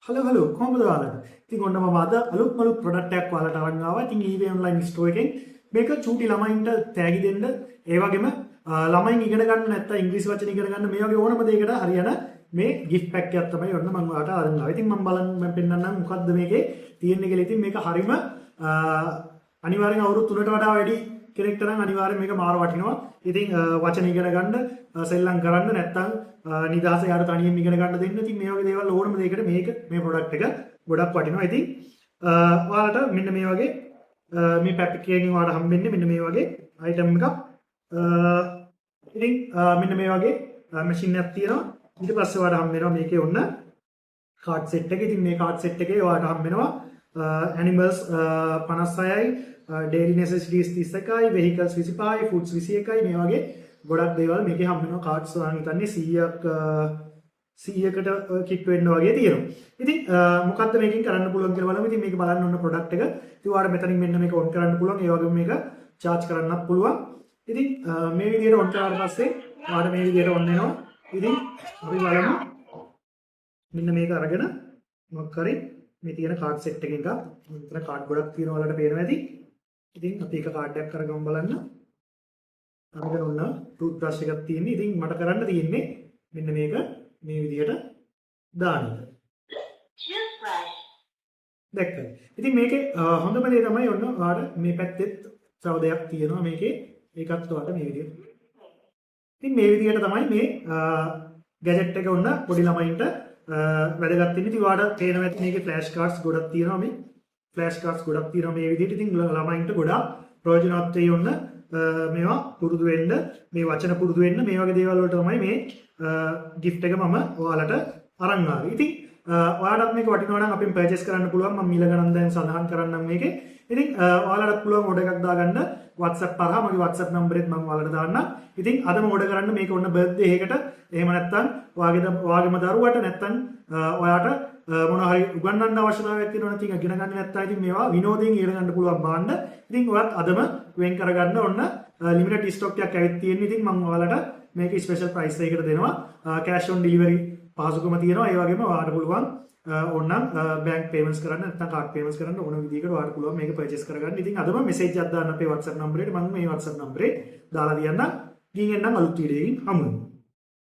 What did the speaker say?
Hello කොහොමද ඔයාලට? ඉතින් ඔන්න මම අද අලුත් ප්‍රොඩක්ට් එකක් ඔයාලට අරන් ආවා. ඉතින් eBay online store එකෙන් මේක චූටි ළමයින්ට තෑගි දෙන්න, ඒ වගේම ළමයින් ඉගෙන ගන්න නැත්නම් ඉංග්‍රීසි වචන ඉගෙන ගන්න මේ වගේ ඕනම දෙයකට හරියන මේ gift pack එකක් තමයි ඔන්න මම ඔයාලට අරන් ආවා. ඉතින් මම පෙන්නන්නම් මොකද්ද මේකේ තියෙන්නේ කියලා. ඉතින් මේක හරිම අනිවාර්යෙන් අවුරුදු 3ට වඩා වැඩි කෙනෙක්ට නම් අනිවාර්යෙන් මේක මාර වටිනවා. ඉතින් වචන ඉගෙන ගන්න, සෙල්ලම් කරන්න නැත්නම් නිදහස යාට තනියෙන් ඉගෙන ගන්න දෙන්න. ඉතින් මේ වගේ දේවල් ඕනම දෙයකට මේ ප්‍රොඩක්ට් එක ගොඩක් වටිනවා. ඉතින් ඔයාලට මෙන්න මේ වගේ මේ පැක් එකකින් ඔයාලට හම්බෙන්නේ මෙන්න මේ වගේ අයිටම් එකක්. ඉතින් මෙන්න මේ වගේ මැෂින් එකක් තියෙනවා. ඊට පස්සේ ඔයාලට හම්බ වෙනවා මේකේ ඔන්න කාඩ් සෙට් එක. ඉතින් මේ කාඩ් සෙට් එකේ ඔයාලට හම්බ වෙනවා animals 56යි, daily necessities 31යි, vehicles 25යි, foods 21යි, මේ වගේ ගොඩක් දේවල් මේකේ හම්බ වෙනවා. කාඩ්ස් වань හිතන්නේ 100කට කිට් වෙන්න වගේ තියෙනවා. ඉතින් මොකද්ද මේකෙන් කරන්න පුළුවන් කියලා බලමු. ඉතින් මේක බලන්න ඕන ප්‍රොඩක්ට් එක. ඉතින් ඔයාලට මෙතනින් මෙන්න මේක ඔන් කරන්න පුළුවන්. ඒ වගේම මේක charge කරන්නත් පුළුවන්. ඉතින් මේ විදිහට ඔන් කරාට පස්සේ ඔයාලට මේ විදිහට ඔන් වෙනවා. ඉතින් අපි බලමු. මෙන්න මේක අරගෙන මොකක් කරේ මේ තියෙන කාඩ් සෙට් එකෙන් එකක්. මෙතන කාඩ් ගොඩක් තියෙනවා ඔයාලට පේනවා ඇති. ඉතින් අපි එක කාඩ් එකක් අරගමු බලන්න. අරගෙන ඔන්න ටූත් බ්‍රෂ් එකක් තියෙන්නේ. ඉතින් මට කරන්න තියෙන්නේ මෙන්න මේක මේ විදිහට දාන්න. දැක්කද? ඉතින් මේකේ හොඳම දේ තමයි ඔන්න ඔයාලට මේ පැත්තෙත් තව දෙයක් තියෙනවා මේකේ. ඒකත් ඔයාලට මේ විදිහට. ඉතින් මේ විදිහට තමයි මේ ගැජට් එක ඔන්න පොඩි ළමයින්ට වැදගත් වෙන්නේ. ඉතින් ඔයාලට තේරෙනවා ඇති මේකේ ෆ්ලෑෂ් කාඩ්ස් ගොඩක් තියෙනවා මේ. ෆ්ලෑෂ් කාඩ්ස් ගොඩක් තියෙනවා මේ විදිහට. ඉතින් ළමයින්ට ගොඩක් ප්‍රයෝජනවත් වෙයි ඔන්න මේවා පුරුදු වෙන්න, මේ වචන පුරුදු වෙන්න, මේ වගේ දේවල් වලට තමයි මේ gift එක මම ඔයාලට අරන් ආවේ. ඉතින් ඔයාලටත් මේක වටිනවා නම් අපෙන් purchase කරන්න පුළුවන්. මම මිල ගණන් දැන් සඳහන් කරන්නම් මේකේ. ඉතින් ඔයාලටත් පුළුවන් order එකක් දාගන්න WhatsApp හරහා. මගේ WhatsApp නම්බරෙත් මම ඔයාලට දාන්නම්. ඉතින් අදම order කරන්න මේක ඔන්න birthday එකකට. එහෙම නැත්නම් ඔයාගේම දරුවට නැත්නම් ඔයාට මොනවා හරි උගන්වන්න අවශ්‍යතාවයක් තියෙනවා නම් ඉතින් ඉගෙන ගන්න නැත්නම් ඉතින් මේවා විනෝදයෙන් ඉගෙන ගන්න පුළුවන් බාන්න. ඉතින් ඔයත් අදම වෙන් කරගන්න ඔන්න ලිමිටඩ් ස්ටොක් එකක් ඇවිත් තියෙන්නේ. ඉතින් මම ඔයාලට මේක ස්පෙෂල් ප්‍රයිස් එකකට දෙනවා. කැෂ් ඔන් ඩෙලිවරි පහසුකම තියෙනවා. ඒ වගේම ඔයාලට පුළුවන් ඕනනම් බැංක් පේමන්ට්ස් කරන්න නැත්නම් කාඩ් පේමන්ට්ස් කරන්න ඕන විදිහකට ඔයාලට පුළුවන් මේක පර්චේස් කරගන්න. ඉතින් අදම මෙසේජ් එකක් දාන්න අපේ WhatsApp නම්බරේට. මම මේ WhatsApp නම්බරේ දාලා තියන්නම්. ගිහින් එන්නම් අලුත් වීඩියෝ එකකින් හමු වෙමු.